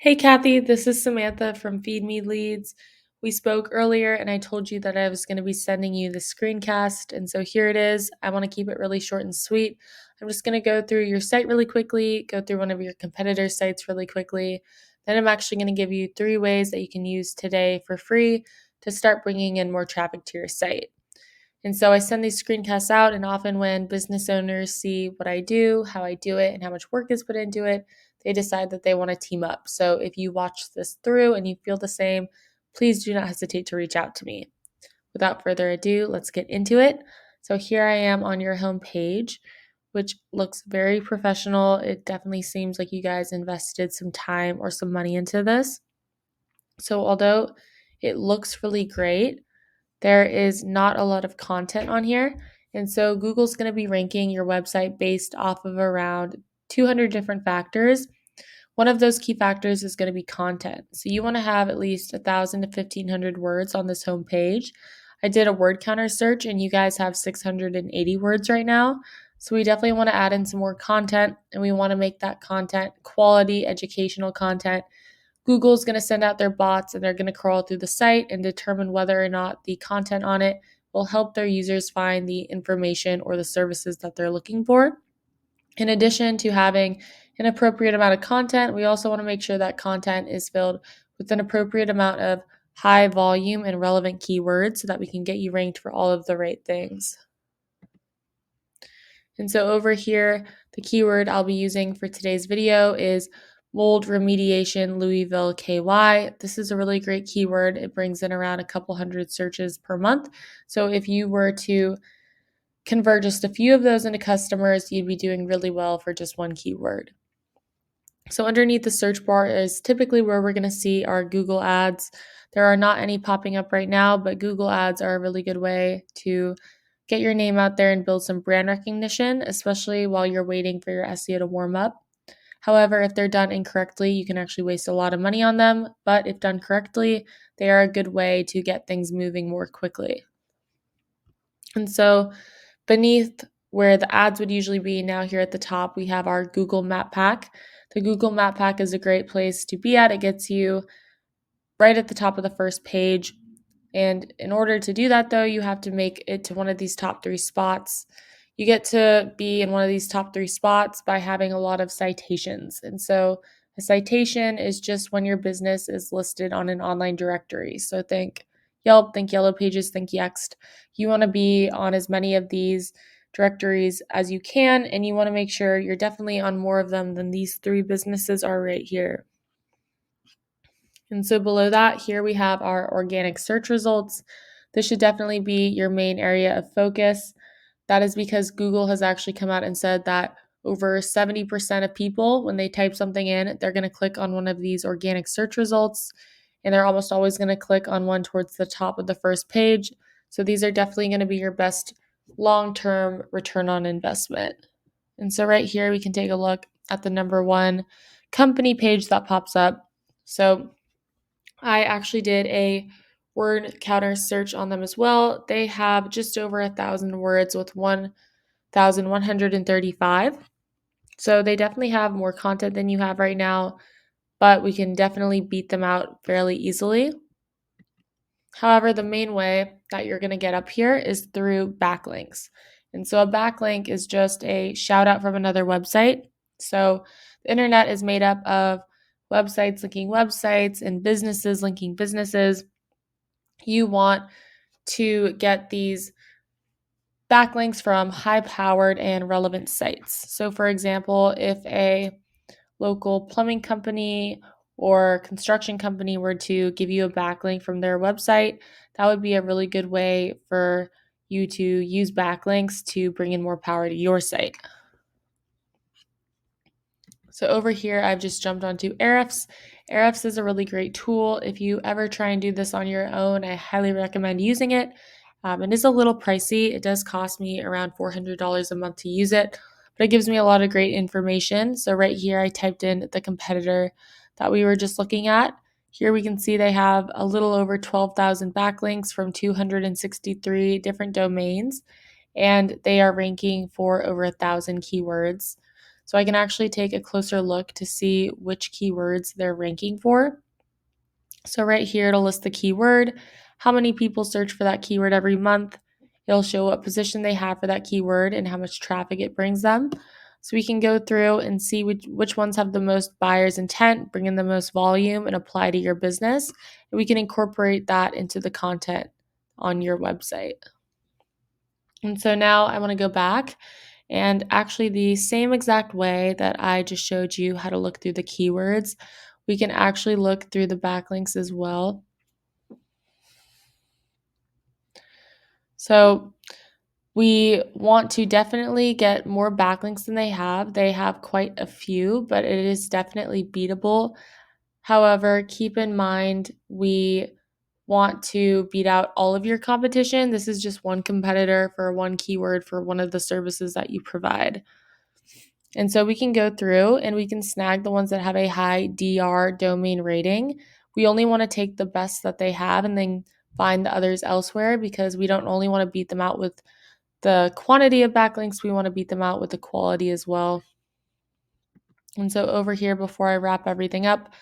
Hey Kathy, this is Samantha from Feed Me Leads. We spoke earlier and I told you that I was going to be sending you the screencast, and so here it is. I want to keep it really short and sweet. I'm just going to go through your site really quickly, go through one of your competitor sites really quickly. Then I'm actually going to give you 3 ways that you can use today for free to start bringing in more traffic to your site. And so I send these screencasts out, and often when business owners see what I do, how I do it, and how much work is put into it, they decide that they want to team up. So if you watch this through and you feel the same, please do not hesitate to reach out to me. Without further ado, let's get into it. So here I am on your home page, which looks very professional. It definitely seems like you guys invested some time or some money into this. So although it looks really great, there is not a lot of content on here. And so Google's going to be ranking your website based off of around 200 different factors. One of those key factors is going to be content. So you want to have at least 1,000 to 1,500 words on this home page. I did a word counter search and you guys have 680 words right now. So we definitely want to add in some more content, and we want to make that content quality educational content. Google's going to send out their bots and they're going to crawl through the site and determine whether or not the content on it will help their users find the information or the services that they're looking for. In addition to having an appropriate amount of content, we also want to make sure that content is filled with an appropriate amount of high volume and relevant keywords so that we can get you ranked for all of the right things. And so over here, the keyword I'll be using for today's video is mold remediation Louisville KY. This is a really great keyword. It brings in around a couple hundred searches per month. So if you were to convert just a few of those into customers, you'd be doing really well for just one keyword. So underneath the search bar is typically where we're going to see our Google ads. There are not any popping up right now, but Google ads are a really good way to get your name out there and build some brand recognition, especially while you're waiting for your SEO to warm up. However, if they're done incorrectly, you can actually waste a lot of money on them, but if done correctly, they are a good way to get things moving more quickly. And so beneath where the ads would usually be, now here at the top, we have our Google Map Pack. The Google Map Pack is a great place to be at. It gets you right at the top of the first page. And in order to do that, though, you have to make it to one of these top 3 spots. You get to be in one of these top 3 spots by having a lot of citations. And so a citation is just when your business is listed on an online directory. So think Yelp, think Yellow Pages, think Yext. You want to be on as many of these directories as you can, and you want to make sure you're definitely on more of them than these 3 businesses are right here. And so below that, here we have our organic search results. This should definitely be your main area of focus. That is because Google has actually come out and said that over 70% of people, when they type something in, they're going to click on one of these organic search results, and they're almost always going to click on one towards the top of the first page. So these are definitely going to be your best long-term return on investment. And so right here, we can take a look at the number 1 company page that pops up. So I actually did a word counter search on them as well. They have just over 1,000 words with 1,135. So they definitely have more content than you have right now, but we can definitely beat them out fairly easily. However, the main way that you're going to get up here is through backlinks. And so a backlink is just a shout out from another website. So the internet is made up of websites linking websites and businesses linking businesses. You want to get these backlinks from high-powered and relevant sites. So for example, if a local plumbing company or construction company were to give you a backlink from their website, that would be a really good way for you to use backlinks to bring in more power to your site. So over here, I've just jumped onto Ahrefs. Ahrefs is a really great tool. If you ever try and do this on your own, I highly recommend using it. It is a little pricey. It does cost me around $400 a month to use it, but it gives me a lot of great information. So right here, I typed in the competitor that we were just looking at. Here we can see they have a little over 12,000 backlinks from 263 different domains, and they are ranking for over 1,000 keywords. So I can actually take a closer look to see which keywords they're ranking for. So right here, it'll list the keyword, how many people search for that keyword every month. It'll show what position they have for that keyword and how much traffic it brings them. So we can go through and see which ones have the most buyer's intent, bring in the most volume, and apply to your business. And we can incorporate that into the content on your website. And so now I want to go back and actually the same exact way that I just showed you how to look through the keywords, we can actually look through the backlinks as well. So we want to definitely get more backlinks than they have. They have quite a few, but it is definitely beatable. However, keep in mind we want to beat out all of your competition. This is just one competitor for one keyword for one of the services that you provide. And so we can go through and we can snag the ones that have a high DR domain rating. We only want to take the best that they have and then find the others elsewhere because we don't only want to beat them out with the quantity of backlinks, we want to beat them out with the quality as well. And so over here, before I wrap everything up,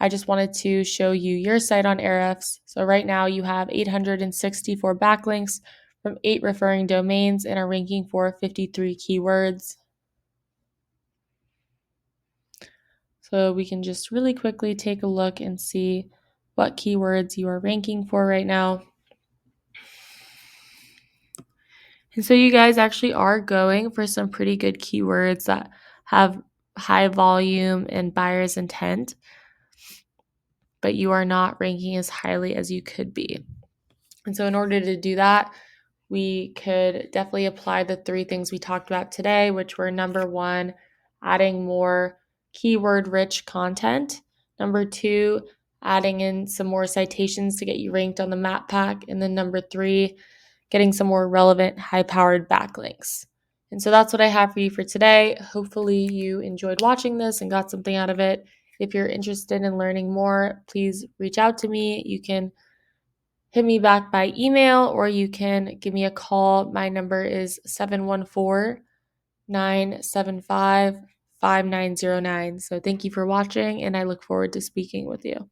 I just wanted to show you your site on Ahrefs. So right now you have 864 backlinks from 8 referring domains and are ranking for 53 keywords. So we can just really quickly take a look and see what keywords you are ranking for right now. And so you guys actually are going for some pretty good keywords that have high volume and buyer's intent, but you are not ranking as highly as you could be. And so in order to do that, we could definitely apply the 3 things we talked about today, which were number 1, adding more keyword rich content. Number 2, adding in some more citations to get you ranked on the map pack. And then number 3, getting some more relevant, high-powered backlinks. And so that's what I have for you for today. Hopefully you enjoyed watching this and got something out of it. If you're interested in learning more, please reach out to me. You can hit me back by email or you can give me a call. My number is 714-975-5909. So thank you for watching and I look forward to speaking with you.